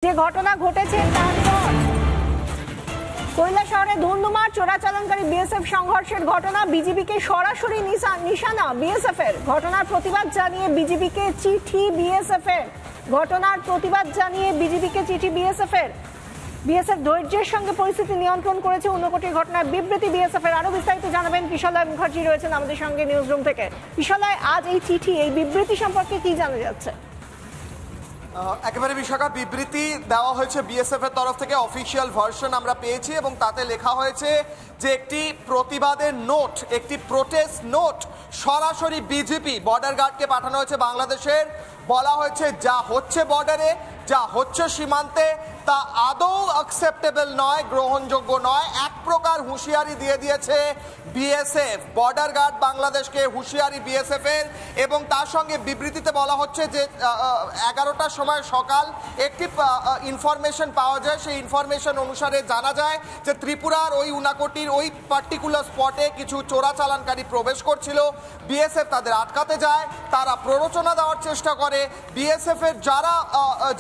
যে ঘটনা ঘটেছে তারপর কৈলাসহরে ধুন্ধুমার চোরাচালানকারী বিএসএফ সংঘর্ষের ঘটনা বিজেপিকে সরাসরি নিশানা বিএসএফ এর। ঘটনার প্রতিবাদ জানিয়ে বিজেপিকে চিঠি বিএসএফ এর। বিএসএফ ধৈর্যের সঙ্গে পরিস্থিতি নিয়ন্ত্রণ করেছে। ঊনকোটির ঘটনার বিবৃতি বিএসএফ এর। আরো বিস্তারিত জানাবেন কিশলয় মুখার্জি রয়েছেন আমাদের সঙ্গে নিউজ রুম থেকে। কিশলয়, আজ এই চিঠি, এই বিবৃতি সম্পর্কে কি জানা যাচ্ছে? একেবারে বিশাখা, বিবৃতি দেওয়া হয়েছে বিএসএফ এর তরফ থেকে, অফিসিয়াল ভার্সন আমরা পেয়েছি এবং তাতে লেখা হয়েছে যে একটি প্রতিবাদের নোট, একটি প্রোটেস্ট নোট সরাসরি বিজেপি বর্ডার গার্ডকে পাঠানো হয়েছে বাংলাদেশের। বলা হয়েছে যা হচ্ছে বর্ডারে, যা হচ্ছে সীমান্তে তা আদৌ অ্যাকসেপ্টেবল নয়, গ্রহণযোগ্য নয়। এক প্রকার হুঁশিয়ারি দিয়ে দিয়েছে বিএসএফ, বর্ডার গার্ড বাংলাদেশকে হুঁশিয়ারি বিএসএফ এর। এবং তার সঙ্গে বিবৃতিতে বলা হচ্ছে যে 11টার সময় সকাল একটি ইনফরমেশন পাওয়া যায়। সেই ইনফরমেশন অনুসারে জানা যায় যে ত্রিপুরার ওই ঊনকোটির ওই পার্টিকুলার স্পটে কিছু চোরাচালানকারী প্রবেশ করছিল। বিএসএফ তাদের আটকাতে যায়, তারা প্ররোচনা দেওয়ার চেষ্টা করে। বিএসএফ এর যারা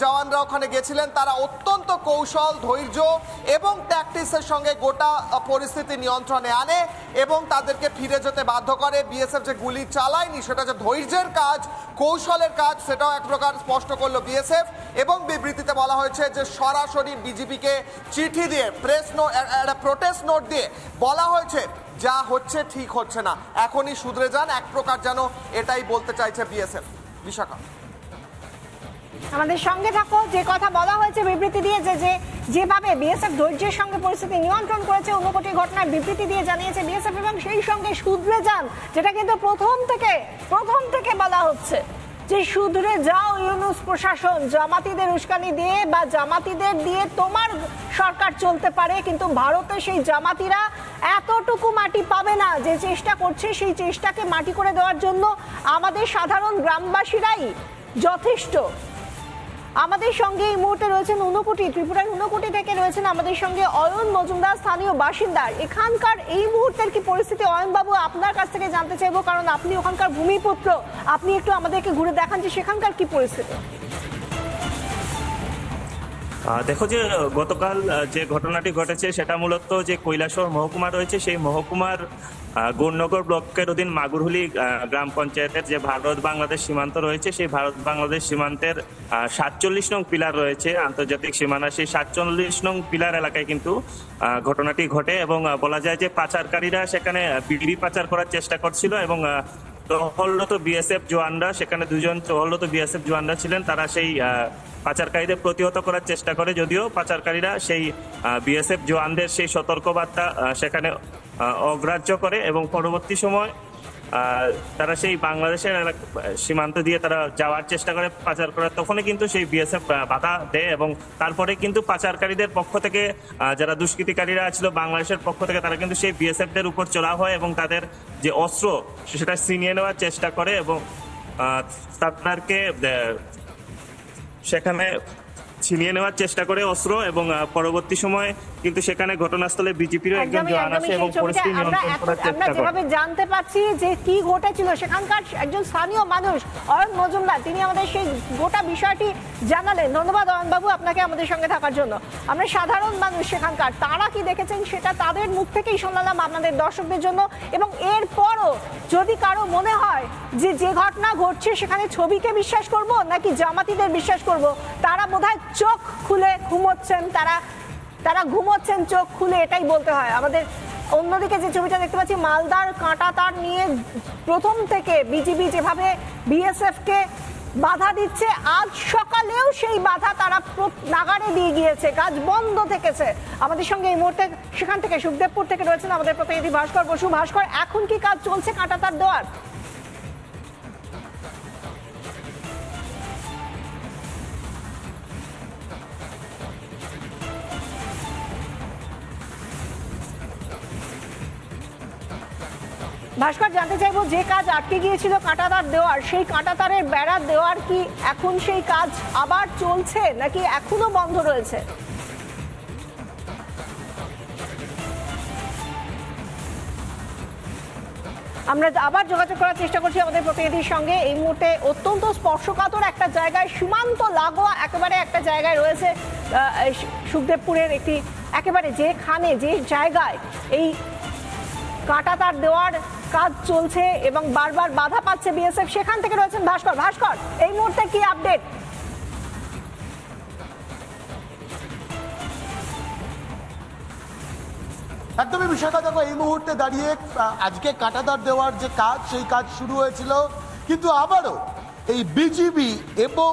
জওয়ানরা ওখানে গেছিলেন তারা অত্যন্ত কৌশল, ধৈর্য এবং ট্যাকটিক্সের সঙ্গে গোটা পরিস্থিতি নিয়ন্ত্রণে আনে এবং তাদেরকে ফিরে যেতে বাধ্য করে। বিএসএফ যে গুলি চালায়নি সেটা যে ধৈর্যের কাজ, কৌশলের কাজ, সেটাও এক প্রকার স্পষ্ট করলো বিএসএফ। এবং বিবৃতিতে বলা হয়েছে যে সরাসরি বিজেপিকে চিঠি দিয়ে, একটা প্রোটেস্ট নোট দিয়ে বলা হয়েছে যা হচ্ছে ঠিক হচ্ছে না, এখনই শুধরে যান। এক প্রকার যেন এটাই বলতে চাইছে বিএসএফ। বিশাখা, আমাদের সঙ্গে থাকো। যে কথা বলা হয়েছে বিবৃতি দিয়ে, যেভাবে বিএসএফ ধৈর্যের সঙ্গে পরিস্থিতি নিয়ন্ত্রণ করেছে, ঊনকোটি ঘটনার বিবৃতি দিয়ে জানিয়েছে বিএসএফ, এবং সেই সঙ্গে শুধরে যান, যেটা কিন্তু প্রথম থেকে বলা হচ্ছে যে শুধরে যাও ইউনূস প্রশাসন। জামাতিদের উস্কানি দিয়ে বা জামাতিদের দিয়ে তোমার সরকার চলতে পারে, কিন্তু ভারতে সেই জামাতিরা এতটুকু মাটি পাবে না। যে চেষ্টা করছে সেই চেষ্টাকে মাটি করে দেওয়ার জন্য আমাদের সাধারণ গ্রামবাসীরাই যথেষ্ট। আমাদের সঙ্গে এই মুহূর্তে রয়েছেন ঊনকোটি, ত্রিপুরার ঊনকোটি থেকে রয়েছেন আমাদের সঙ্গে অয়ন মজুমদার, স্থানীয় বাসিন্দা। এখানকার এই মুহূর্তের কি পরিস্থিতি অয়ন বাবু, আপনার কাছ থেকে জানতে চাইবো, কারণ আপনি ওখানকার ভূমিপুত্র। আপনি একটু আমাদেরকে ঘুরে দেখান যে সেখানকার কি পরিস্থিতি। দেখো, যে গতকাল যে ঘটনাটি ঘটেছে সেটা মূলত যে কৈলাসহর মহকুমা রয়েছে, সেই মহকুমার গৌরনগর ব্লকের অধীন মাগুরহুলি গ্রাম পঞ্চায়েতের যে ভারত বাংলাদেশ সীমান্ত রয়েছে, সেই ভারত বাংলাদেশ সীমান্তের 47 নং পিলার রয়েছে, আন্তর্জাতিক সীমানা। সেই 47 নং পিলার এলাকায় কিন্তু ঘটনাটি ঘটে এবং বলা যায় যে পাচারকারীরা সেখানে বিড়ি পাচার করার চেষ্টা করছিল এবং টহলরত বিএসএফ জওয়ানরা, সেখানে 2 জন টহলরত বিএসএফ জওয়ানরা ছিলেন, তারা সেই পাচারকারীদের প্রতিহত করার চেষ্টা করে। যদিও পাচারকারীরা সেই বিএসএফ জওয়ানদের সেই সতর্কবার্তা সেখানে অগ্রাহ্য করে এবং পরবর্তী সময় তারা সেই বাংলাদেশের সীমান্ত দিয়ে তারা যাওয়ার চেষ্টা করে পাচার করার। তখনই কিন্তু সেই বিএসএফ বাধা দেয় এবং তারপরে কিন্তু পাচারকারীদের পক্ষ থেকে যারা দুষ্কৃতিকারীরা ছিল বাংলাদেশের পক্ষ থেকে, তারা কিন্তু সেই বিএসএফদের উপর চড়াও হয় এবং তাদের যে অস্ত্র সেটা ছিনিয়ে নেওয়ার চেষ্টা করে এবং তাদেরকে সেখানে ছিনিয়ে নেওয়ার চেষ্টা করে অস্ত্র। এবং পরবর্তী সময় কিন্তু সেখানে ঘটনাস্থলে বিজেপিরও একজন জওয়ান আসে এবং পরিস্থিতি নিয়ন্ত্রণ করার চেষ্টা করে। যেভাবে জানতে পারছি যে কি ঘটেছিল, সেখানকার একজন স্থানীয় মানুষ অয়ন মজুমদার, তিনি আমাদের সেই গোটা বিষয়টি জানালেন। ধন্যবাদ অয়ন বাবু আপনাকে আমাদের সঙ্গে থাকার জন্য। আমরা সাধারণ মানুষ সেখানকার, তারা কি দেখেছেন সেটা তাদের মুখ থেকেই শোনালাম আপনাদের দর্শকদের জন্য। এবং এরপরও যদি কারো মনে হয় যে ঘটনা ঘটছে সেখানে ছবিকে বিশ্বাস করব নাকি জামাতিদের বিশ্বাস করব, তারা বোধহয় চোখ খুলে ঘুমোচ্ছেন, তারা ঘুমোচ্ছেন চোখ খুলে, এটাই বলতে হয় আমাদের। অন্যদিকে যে ছবিটা দেখতে পাচ্ছি, মালদার কাঁটাতার নিয়ে প্রথম থেকে বিজেপি যেভাবে বিএসএফ কে বাধা দিচ্ছে, আজ সকালেও সেই বাধা তারা নাগারে দিয়ে গিয়েছে, কাজ বন্ধ থেকেছে। আমাদের সঙ্গে এই মুহূর্তে সেখান থেকে সুখদেবপুর থেকে রয়েছেন আমাদের প্রতিনিধি ভাস্কর বসু। ভাস্কর, এখন কি কাজ চলছে কাঁটাতার দেওয়ার? ভাস্কর, জানতে চাইবো, যে কাজ আটকে গিয়েছিল কাঁটাতার দেওয়ার, সেই কাঁটাতারের বেড়া দেওয়ার কি এখন সেই কাজ আবার চলছে নাকি এখনো বন্ধ রয়েছে? আমরা আবার যোগাযোগ করার চেষ্টা করছি আমাদের প্রতিনিধির সঙ্গে। এই মুহূর্তে অত্যন্ত স্পর্শকাতর একটা জায়গায়, সীমান্ত লাগোয়া একেবারে একটা জায়গায় রয়েছে সুখদেবপুরের একটি একেবারে যেখানে যে জায়গায় এই কাঁটাতার দেওয়ার কাজ চলছে এবং বারবার বাধা পাচ্ছে বিএসএফ, সেখান থেকে রয়েছেন ভাস্কর। ভাস্কর, এই মুহূর্তে কি আপডেট? একদমই বিষয়টা দেখো, এই মুহূর্তে দাঁড়িয়ে আজকে কাঁটাতার দেওয়ার যে কাজ, সেই কাজ শুরু হয়েছিল, কিন্তু আবারও এই বিজিবি এবং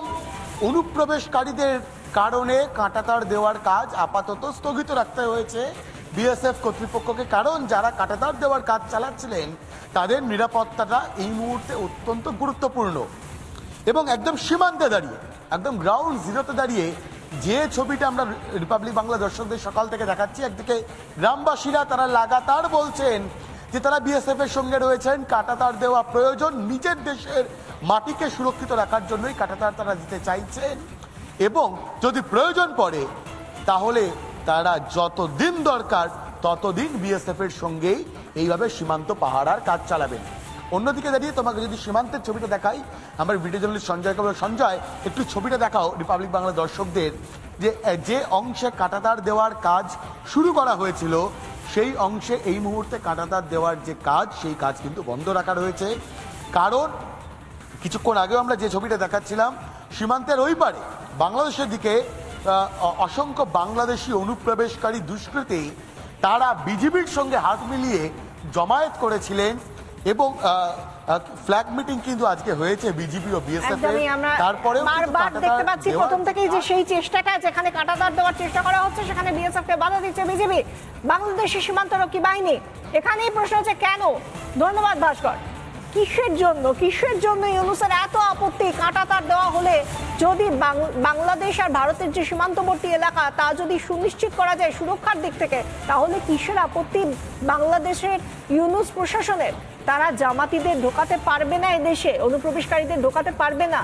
অনুপ্রবেশকারীদের কারণে কাঁটাতার দেওয়ার কাজ আপাতত স্থগিত রাখতে হয়েছে বিএসএফ কর্তৃপক্ষকে। কারণ যারা কাঁটাতার দেওয়ার কাজ চালাচ্ছিলেন তাদের নিরাপত্তাটা এই মুহূর্তে অত্যন্ত গুরুত্বপূর্ণ। এবং একদম সীমান্তে দাঁড়িয়ে, একদম গ্রাউন্ড জিরোতে দাঁড়িয়ে যে ছবিটা আমরা রিপাবলিক বাংলা দর্শকদের সকাল থেকে দেখাচ্ছি, একদিকে গ্রামবাসীরা তারা লাগাতার বলছেন যে তারা বিএসএফ এর সঙ্গে রয়েছেন, কাঁটাতার দেওয়া প্রয়োজন, নিজের দেশের মাটিকে সুরক্ষিত রাখার জন্যই কাঁটাতার তারা দিতে চাইছেন, এবং যদি প্রয়োজন পড়ে তাহলে তারা যতদিন দরকার ততদিন বিএসএফ এর সঙ্গেই এইভাবে সীমান্ত পাহারার কাজ চালাবেন। অন্যদিকে দাঁড়িয়ে তোমাকে যদি সীমান্তের ছবিটা দেখাই, আমার ভিডিও জার্নালিস্ট সঞ্জয়কে বলবো, সঞ্জয় একটু ছবিটা দেখাও রিপাবলিক বাংলা দর্শকদের, যে অংশে কাঁটাতার দেওয়ার কাজ শুরু করা হয়েছিল সেই অংশে এই মুহূর্তে কাঁটাতার দেওয়ার যে কাজ, সেই কাজ কিন্তু বন্ধ রাখা রয়েছে। কারণ কিছুক্ষণ আগেও আমরা যে ছবিটা দেখাচ্ছিলাম, সীমান্তের ওই পারে বাংলাদেশের দিকে অসংখ্য বাংলাদেশি অনুপ্রবেশকারী দুষ্কৃতী তারা বিজিবির সঙ্গে হাত মিলিয়ে জমায়েত করেছিলেন, এবং ফ্ল্যাগ মিটিং কিন্তু আজকে হয়েছে বিজিবি ও বিএসএফ এর। তারপরে বারবার দেখতে পাচ্ছি প্রথম থেকেই যে সেই চেষ্টাটা, যেখানে কাঁটাতার দেওয়ার চেষ্টা করা হচ্ছে সেখানে বিএসএফ কে বাধা দিচ্ছে বিজিবি, বাংলাদেশের সীমান্তরক্ষী বাহিনী। এখানেই প্রশ্ন হচ্ছে কেন? ধন্যবাদ ভাস্কর। কিসের জন্য ইউনূসের এত আপত্তি? কাঁটাতার দেওয়া হলে যদি বাংলাদেশ আর ভারতের যে সীমান্তবর্তী এলাকা তা যদি সুনিশ্চিত করা যায় সুরক্ষার দিক থেকে, তাহলে কিসের আপত্তি বাংলাদেশের ইউনূস প্রশাসনের? তারা জামাতিদের ঢোকাতে পারবে না, এদেশে অনুপ্রবেশকারীদের ঢোকাতে পারবে না,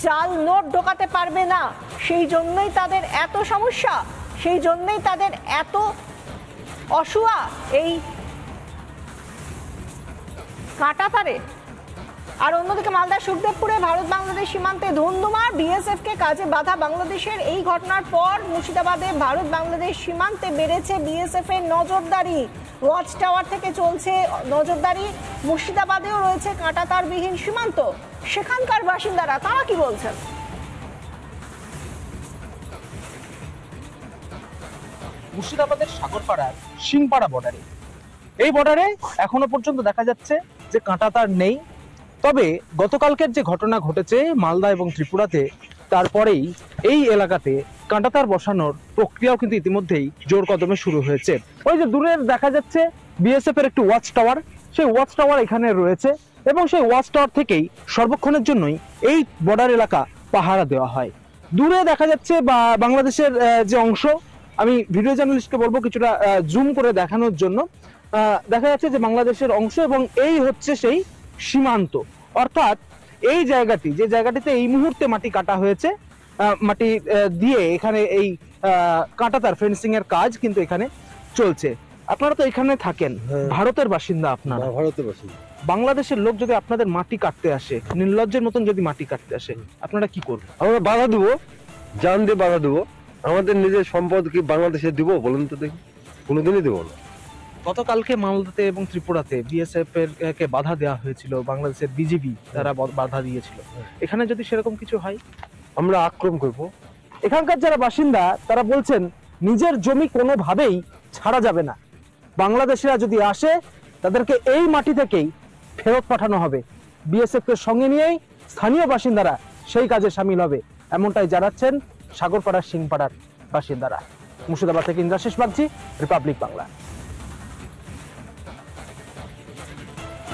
জাল নোট ঢোকাতে পারবে না, সেই জন্যই তাদের এত সমস্যা, সেই জন্যই তাদের এত অসুয়া এই কাঁটাতারে। আর অন্যদিকে মালদার সুখদেবপুরে ভারত বাংলাদেশ সীমান্তে ধুন্ধুমার, বিএসএফ কে কাজে বাধা বাংলাদেশের। এই ঘটনার পর মুর্শিদাবাদে ভারত বাংলাদেশ সীমান্তে বেড়েছে বিএসএফ এর নজরদারি, ওয়াচ টাওয়ার থেকে চলছে নজরদারি। মুর্শিদাবাদেও রয়েছে কাঁটাতারবিহীন সীমান্ত। সেখানকার বাসিন্দারা তারা কি বলছেন? মুর্শিদাবাদের সাগরপাড়ার সিংপাড়া বর্ডারে, এই বর্ডারে এখনো পর্যন্ত দেখা যাচ্ছে যে কাঁটাতার নেই। তবে গতকালকের যে ঘটনা ঘটেছে মালদা এবং ত্রিপুরাতে, তারপরেই এই এলাকাতে কাঁটাতার বসানোর প্রক্রিয়াও কিন্তু ইতিমধ্যেই জোর কদমে শুরু হয়েছে। ওই যে দূরে দেখা যাচ্ছে বিএসএফ এর একটি ওয়াচ টাওয়ার, সেই ওয়াচ টাওয়ার এখানে রয়েছে, এবং সেই ওয়াচ টাওয়ার থেকেই সর্বক্ষণের জন্যই এই বর্ডার এলাকা পাহারা দেওয়া হয়। দূরে দেখা যাচ্ছে বাংলাদেশের যে অংশ, আমি ভিডিও জার্নালিস্টকে বলবো কিছুটা জুম করে দেখানোর জন্য। দেখা যাচ্ছে যে বাংলাদেশের অংশ, এবং এই হচ্ছে সেই সীমান্ত। অর্থাৎ এই জায়গাটি, যে জায়গাটিতে এই মুহূর্তে মাটি কাটা হয়েছে, মাটি দিয়ে এখানে এই কাঁটাতার ফেন্সিং এর কাজ কিন্তু এখানে চলছে। আপনারা তো এখানে থাকেন, ভারতের বাসিন্দা আপনারা। ভারতের বাসিন্দা। বাংলাদেশের লোক যদি আপনাদের মাটি কাটতে আসে, নির্লজ্জের মতন যদি মাটি কাটতে আসে, আপনারা কি করবেন? আমরা বাধা দেবো, জান দিয়ে বাধা দেবো। আমাদের নিজের সম্পদ কি বাংলাদেশে দিব বলুন তো দেখি? কোনোদিনই দেবো না। গতকালকে মালদাতে এবং ত্রিপুরাতে বিএসএফ এর কে বাধা দেওয়া হয়েছিল, বাংলাদেশের বিজিবি তারা বাধা দিয়েছিল। এখানে যদি সেরকম কিছু হয়, আমরা আক্রমণ করব। এখানকার যারা বাসিন্দা তারা বলছেন নিজের জমি কোনোভাবেই ছাড়া যাবে না, বাংলাদেশিরা যদি আসে তাদেরকে এই মাটি থেকেই ফেরত পাঠানো হবে। বিএসএফ এর সঙ্গে নিয়েই স্থানীয় বাসিন্দারা সেই কাজে সামিল হবে, এমনটাই জানাচ্ছেন সাগরপাড়ার সিংপাড়ার বাসিন্দারা। মুর্শিদাবাদ থেকে ইন্দ্রাশিস বাগচি, রিপাবলিক বাংলা।